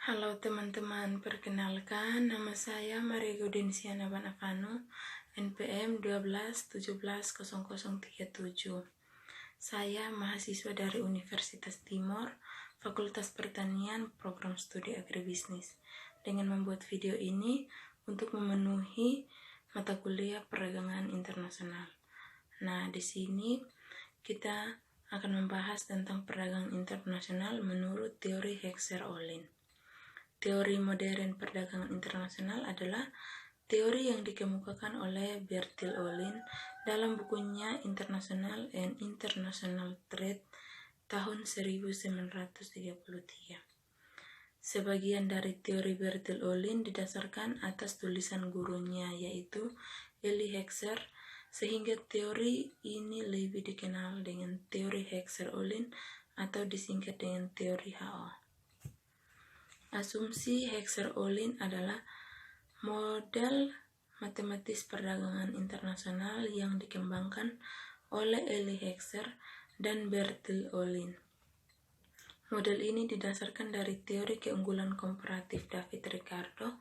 Halo teman-teman, perkenalkan nama saya Maria Gaudensiana Banavano, NPM 12170037. Saya mahasiswa dari Universitas Timor, Fakultas Pertanian, Program Studi Agribisnis. Dengan membuat video ini untuk memenuhi mata kuliah perdagangan internasional. Nah, di sini kita akan membahas tentang perdagangan internasional menurut teori Heckscher-Ohlin. Teori modern perdagangan internasional adalah teori yang dikemukakan oleh Bertil Ohlin dalam bukunya International and International Trade tahun 1933. Sebagian dari teori Bertil Ohlin didasarkan atas tulisan gurunya yaitu Elie Heckscher, sehingga teori ini lebih dikenal dengan teori Heckscher-Ohlin atau disingkat dengan teori HO. Asumsi Heckscher-Ohlin adalah model matematis perdagangan internasional yang dikembangkan oleh Elie Heckscher dan Bertil Ohlin. Model ini didasarkan dari teori keunggulan komparatif David Ricardo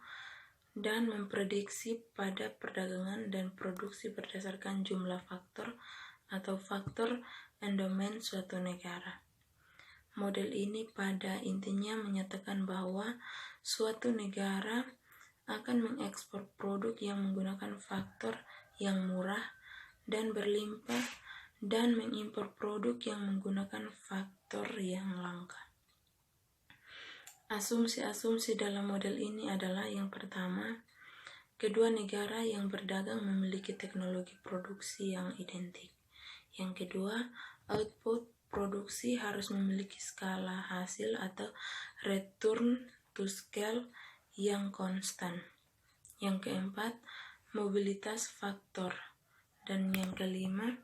dan memprediksi pada perdagangan dan produksi berdasarkan jumlah faktor atau faktor endomen suatu negara. Model ini pada intinya menyatakan bahwa suatu negara akan mengekspor produk yang menggunakan faktor yang murah dan berlimpah dan mengimpor produk yang menggunakan faktor yang langka. Asumsi-asumsi dalam model ini adalah yang pertama, kedua negara yang berdagang memiliki teknologi produksi yang identik. Yang kedua, output produksi harus memiliki skala hasil atau return to scale yang konstan. Yang keempat, mobilitas faktor. Dan yang kelima,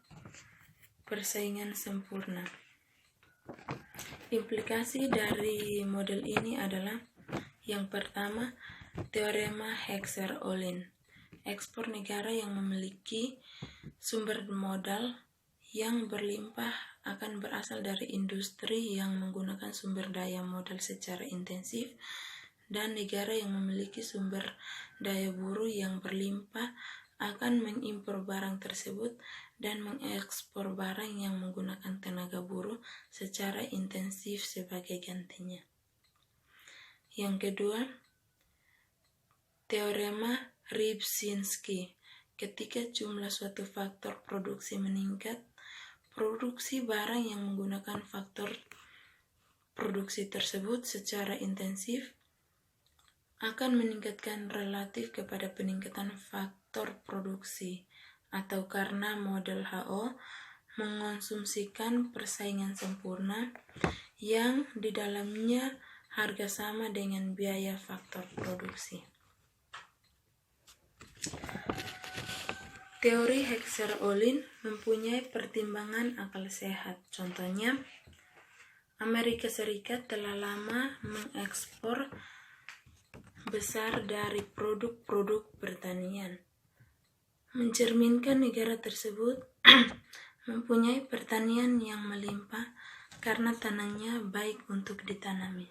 persaingan sempurna. Implikasi dari model ini adalah yang pertama, teorema Heckscher-Ohlin. Ekspor negara yang memiliki sumber modal yang berlimpah akan berasal dari industri yang menggunakan sumber daya modal secara intensif, dan negara yang memiliki sumber daya buruh yang berlimpah akan mengimpor barang tersebut dan mengekspor barang yang menggunakan tenaga buruh secara intensif sebagai gantinya. Yang kedua, teorema Rybczynski. Ketika jumlah suatu faktor produksi meningkat, produksi barang yang menggunakan faktor produksi tersebut secara intensif akan meningkatkan relatif kepada peningkatan faktor produksi, atau karena model HO mengonsumsikan persaingan sempurna yang di dalamnya harga sama dengan biaya faktor produksi. Teori Heckscher-Ohlin mempunyai pertimbangan akal sehat. Contohnya, Amerika Serikat telah lama mengekspor besar dari produk-produk pertanian, mencerminkan negara tersebut mempunyai pertanian yang melimpah karena tanahnya baik untuk ditanami.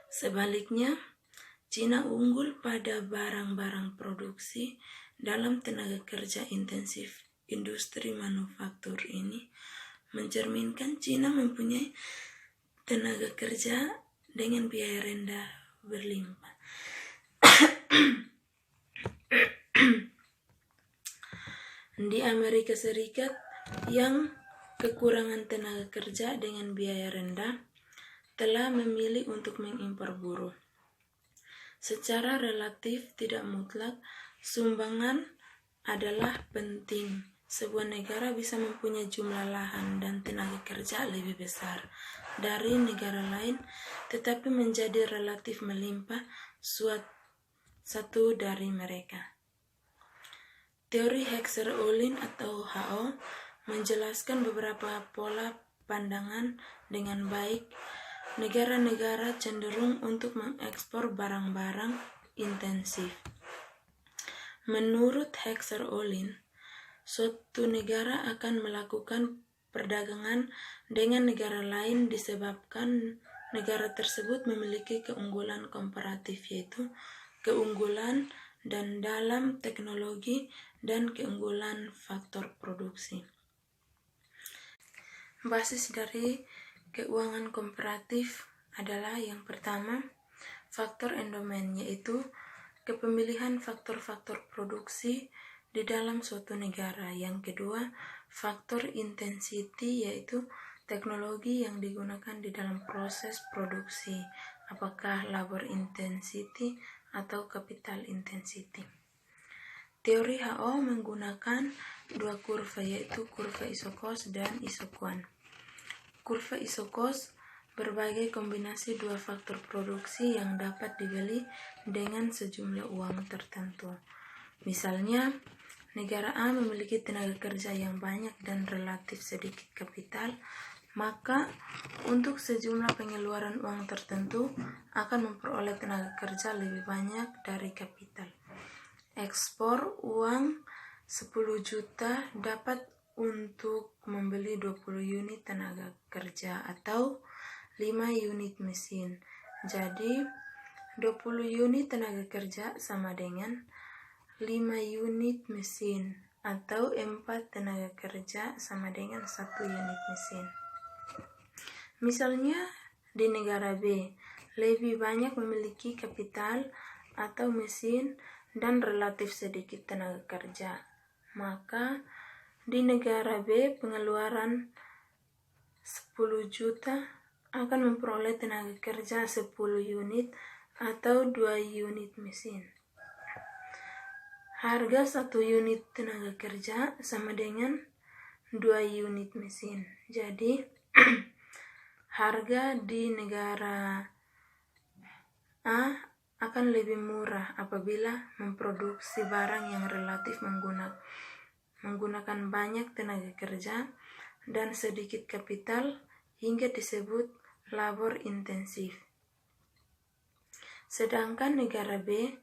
Sebaliknya, Cina unggul pada barang-barang produksi dalam tenaga kerja intensif. Industri manufaktur ini mencerminkan Cina mempunyai tenaga kerja dengan biaya rendah berlimpah. Di Amerika Serikat yang kekurangan tenaga kerja dengan biaya rendah telah memilih untuk mengimpor buruh. Secara relatif tidak mutlak, sumbangan adalah penting. Sebuah negara bisa mempunyai jumlah lahan dan tenaga kerja lebih besar dari negara lain, tetapi menjadi relatif melimpah satu dari mereka. Teori Heckscher-Ohlin atau HO menjelaskan beberapa pola pandangan dengan baik. Negara-negara cenderung untuk mengekspor barang-barang intensif. Menurut Heckscher-Ohlin, suatu negara akan melakukan perdagangan dengan negara lain disebabkan negara tersebut memiliki keunggulan komparatif, yaitu keunggulan dan dalam teknologi dan keunggulan faktor produksi. Basis dari keuangan komparatif adalah yang pertama, faktor endomen, yaitu kepemilihan faktor-faktor produksi di dalam suatu negara. Yang kedua, faktor intensity, yaitu teknologi yang digunakan di dalam proses produksi, apakah labor intensity atau capital intensity. Teori HO menggunakan dua kurva, yaitu kurva isokos dan isokwan. Kurva isokos berbagai kombinasi dua faktor produksi yang dapat dibeli dengan sejumlah uang tertentu. Misalnya, negara A memiliki tenaga kerja yang banyak dan relatif sedikit kapital, maka untuk sejumlah pengeluaran uang tertentu akan memperoleh tenaga kerja lebih banyak dari kapital. Ekspor uang 10 juta dapat untuk membeli 20 unit tenaga kerja atau 5 unit mesin. Jadi 20 unit tenaga kerja sama dengan 5 unit mesin, atau 4 tenaga kerja sama dengan 1 unit mesin. Misalnya di negara B lebih banyak memiliki kapital atau mesin dan relatif sedikit tenaga kerja, maka di negara B pengeluaran 10 juta akan memperoleh tenaga kerja 10 unit atau 2 unit mesin. Harga 1 unit tenaga kerja sama dengan 2 unit mesin. Jadi harga di negara A akan lebih murah apabila memproduksi barang yang relatif menggunakan banyak tenaga kerja dan sedikit kapital, hingga disebut labor intensif. Sedangkan negara B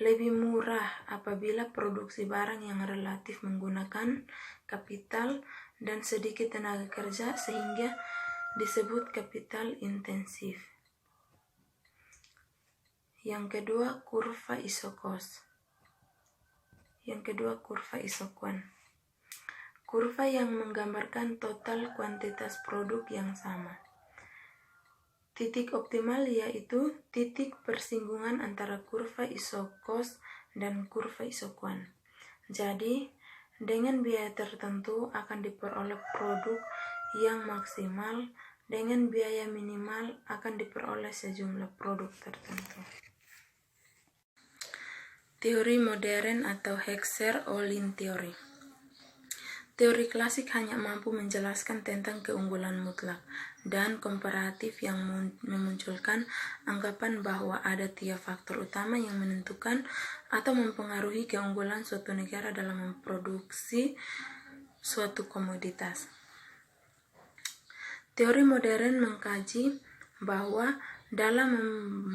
lebih murah apabila produksi barang yang relatif menggunakan kapital dan sedikit tenaga kerja, sehingga disebut kapital intensif. Yang kedua, kurva isokos. Yang kedua, kurva isokwan. Kurva yang menggambarkan total kuantitas produk yang sama. Titik optimal yaitu titik persinggungan antara kurva isokos dan kurva isokwan. Jadi, dengan biaya tertentu akan diperoleh produk yang maksimal, dengan biaya minimal akan diperoleh sejumlah produk tertentu. Teori modern atau Hexer-Ohlin teori. Teori klasik hanya mampu menjelaskan tentang keunggulan mutlak dan komparatif yang memunculkan anggapan bahwa ada 3 faktor utama yang menentukan atau mempengaruhi keunggulan suatu negara dalam memproduksi suatu komoditas. Teori modern mengkaji bahwa dalam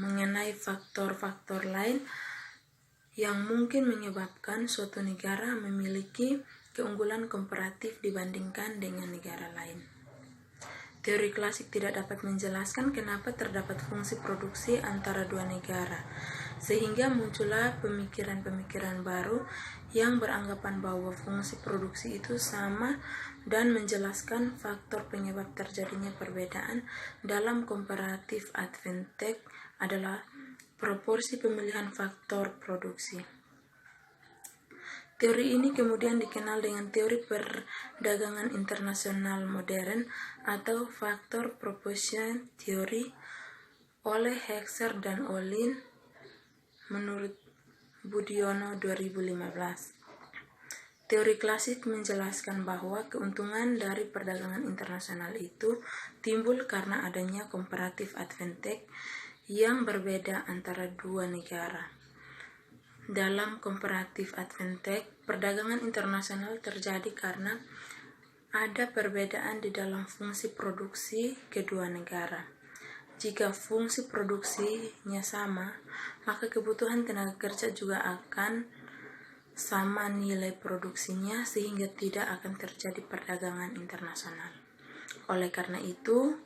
mengenai faktor-faktor lain yang mungkin menyebabkan suatu negara memiliki keunggulan komparatif dibandingkan dengan negara lain. Teori klasik tidak dapat menjelaskan kenapa terdapat fungsi produksi antara dua negara, sehingga muncullah pemikiran-pemikiran baru yang beranggapan bahwa fungsi produksi itu sama dan menjelaskan faktor penyebab terjadinya perbedaan dalam comparative advantage adalah proporsi pemilihan faktor produksi. Teori ini kemudian dikenal dengan teori perdagangan internasional modern atau factor proportion theory oleh Hexer dan Ohlin menurut Budiono 2015. Teori klasik menjelaskan bahwa keuntungan dari perdagangan internasional itu timbul karena adanya comparative advantage yang berbeda antara dua negara. Dalam comparative advantage, perdagangan internasional terjadi karena ada perbedaan di dalam fungsi produksi kedua negara. Jika fungsi produksinya sama, maka kebutuhan tenaga kerja juga akan sama nilai produksinya, sehingga tidak akan terjadi perdagangan internasional. Oleh karena itu,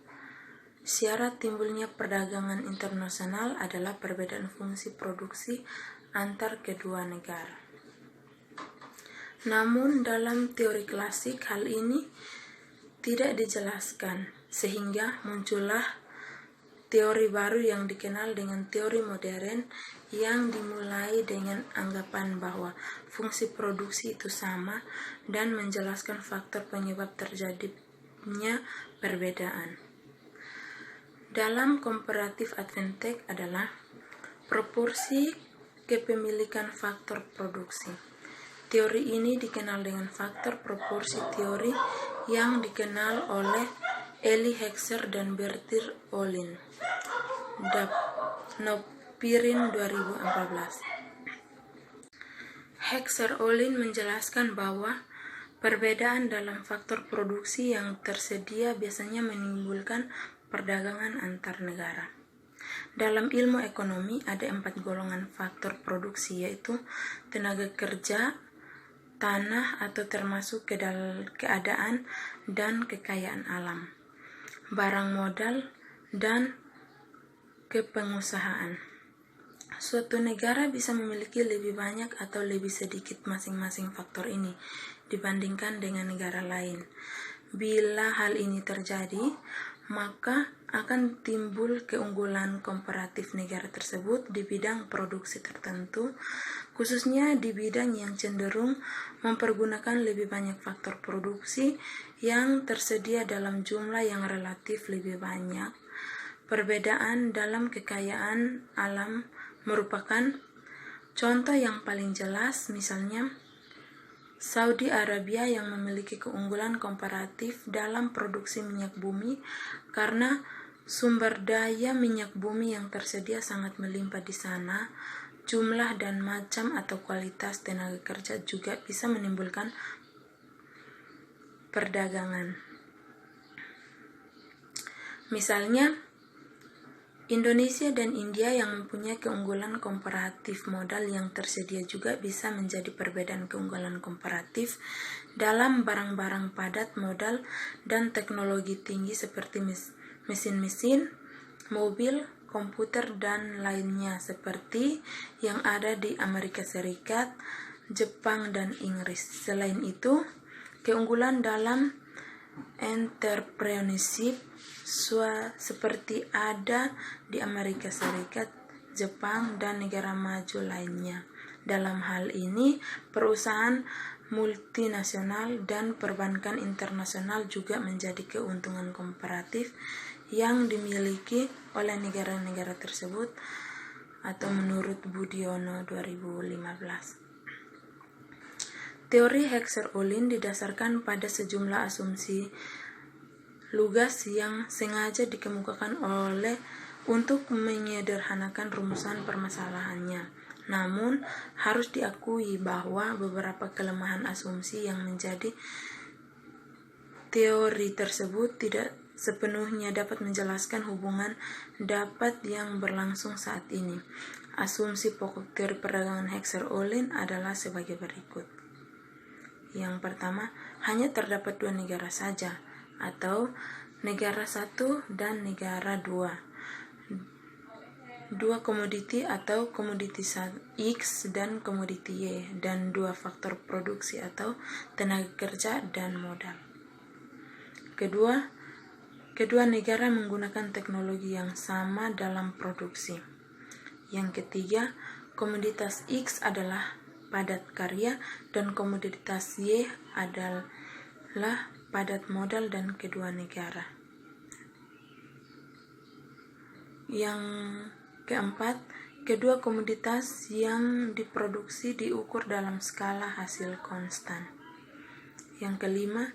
Syarat timbulnya perdagangan internasional adalah perbedaan fungsi produksi antar kedua negara. Namun dalam teori klasik hal ini tidak dijelaskan, sehingga muncullah teori baru yang dikenal dengan teori modern yang dimulai dengan anggapan bahwa fungsi produksi itu sama dan menjelaskan faktor penyebab terjadinya perbedaan. Dalam comparative advantage adalah proporsi kepemilikan faktor produksi. Teori ini dikenal dengan faktor proporsi teori yang dikenal oleh Elie Heckscher dan Bertil Ohlin. Nopirin 2014. Heckscher-Ohlin menjelaskan bahwa perbedaan dalam faktor produksi yang tersedia biasanya menimbulkan perdagangan antar negara. Dalam ilmu ekonomi ada 4 golongan faktor produksi, yaitu tenaga kerja, tanah atau termasuk keadaan dan kekayaan alam, barang modal, dan kepengusahaan. Suatu negara bisa memiliki lebih banyak atau lebih sedikit masing-masing faktor ini dibandingkan dengan negara lain. Bila hal ini terjadi, maka akan timbul keunggulan komparatif negara tersebut di bidang produksi tertentu, khususnya di bidang yang cenderung mempergunakan lebih banyak faktor produksi yang tersedia dalam jumlah yang relatif lebih banyak. Perbedaan dalam kekayaan alam merupakan contoh yang paling jelas, misalnya Saudi Arabia yang memiliki keunggulan komparatif dalam produksi minyak bumi karena sumber daya minyak bumi yang tersedia sangat melimpah di sana. Jumlah dan macam atau kualitas tenaga kerja juga bisa menimbulkan perdagangan. Misalnya, Indonesia dan India yang mempunyai keunggulan komparatif modal yang tersedia juga bisa menjadi perbedaan keunggulan komparatif dalam barang-barang padat modal dan teknologi tinggi seperti mesin-mesin, mobil, komputer, dan lainnya seperti yang ada di Amerika Serikat, Jepang, dan Inggris. Selain itu, keunggulan dalam entrepreneurship seperti ada di Amerika Serikat, Jepang, dan negara maju lainnya. Dalam hal ini, perusahaan multinasional dan perbankan internasional juga menjadi keuntungan komparatif yang dimiliki oleh negara-negara tersebut, atau menurut Budiono 2015. Teori Heckscher-Ohlin didasarkan pada sejumlah asumsi lugas yang sengaja dikemukakan oleh untuk menyederhanakan rumusan permasalahannya. Namun, harus diakui bahwa beberapa kelemahan asumsi yang menjadi teori tersebut tidak sepenuhnya dapat menjelaskan hubungan dapat yang berlangsung saat ini. Asumsi pokok teori perdagangan Heckscher-Ohlin adalah sebagai berikut. Yang pertama, hanya terdapat 2 negara saja, atau negara 1 dan negara 2. 2 komoditi atau komoditi X dan komoditi Y, dan 2 faktor produksi atau tenaga kerja dan modal. Kedua negara menggunakan teknologi yang sama dalam produksi. Yang ketiga, komoditas X adalah padat karya dan komoditas Y adalah padat modal dan kedua negara. Yang keempat, kedua komoditas yang diproduksi diukur dalam skala hasil konstan. Yang kelima,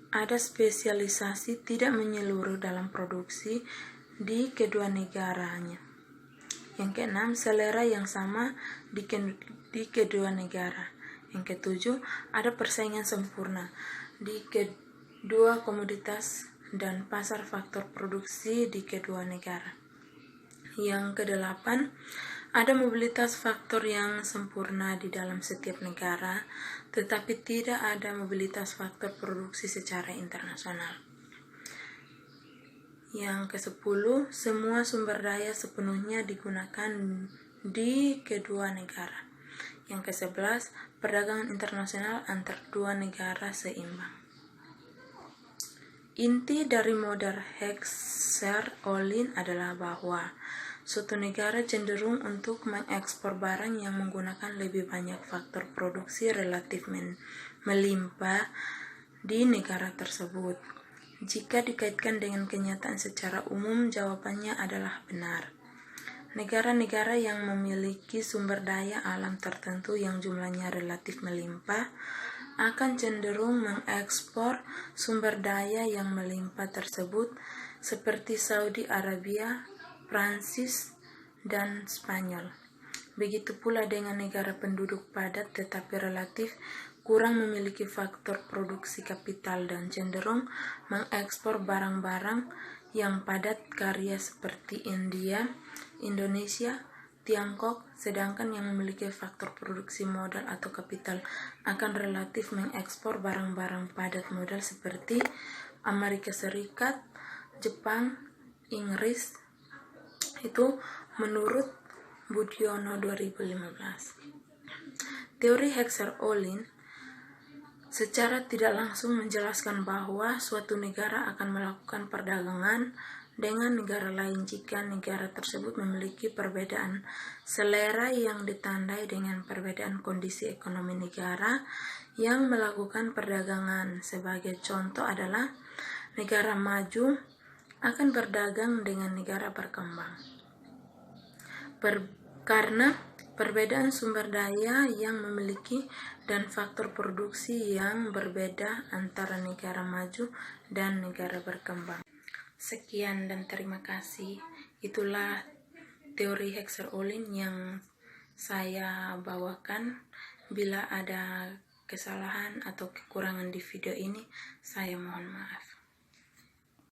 ada spesialisasi tidak menyeluruh dalam produksi di kedua negaranya. Yang keenam, selera yang sama di kedua negara. Yang ketujuh, ada persaingan sempurna di kedua komoditas dan pasar faktor produksi di kedua negara. Yang kedelapan, ada mobilitas faktor yang sempurna di dalam setiap negara, tetapi tidak ada mobilitas faktor produksi secara internasional. Yang ke-10, semua sumber daya sepenuhnya digunakan di kedua negara. Yang ke-11, perdagangan internasional antar dua negara seimbang. Inti dari model Heckscher-Ohlin adalah bahwa suatu negara cenderung untuk mengekspor barang yang menggunakan lebih banyak faktor produksi relatif melimpah di negara tersebut. Jika dikaitkan dengan kenyataan secara umum, jawabannya adalah benar. Negara-negara yang memiliki sumber daya alam tertentu yang jumlahnya relatif melimpah akan cenderung mengekspor sumber daya yang melimpah tersebut, seperti Saudi Arabia, Prancis, dan Spanyol. Begitu pula dengan negara penduduk padat tetapi relatif kurang memiliki faktor produksi kapital dan cenderung mengekspor barang-barang yang padat karya seperti India, Indonesia, Tiongkok, sedangkan yang memiliki faktor produksi modal atau kapital akan relatif mengekspor barang-barang padat modal seperti Amerika Serikat, Jepang, Inggris. Itu menurut Budiono 2015. Teori Heckscher-Ohlin secara tidak langsung menjelaskan bahwa suatu negara akan melakukan perdagangan dengan negara lain jika negara tersebut memiliki perbedaan selera yang ditandai dengan perbedaan kondisi ekonomi negara yang melakukan perdagangan. Sebagai contoh adalah negara maju akan berdagang dengan negara berkembang. Karena perbedaan sumber daya yang memiliki dan faktor produksi yang berbeda antara negara maju dan negara berkembang. Sekian dan terima kasih. Itulah teori Heckscher-Ohlin yang saya bawakan. Bila ada kesalahan atau kekurangan di video ini, saya mohon maaf.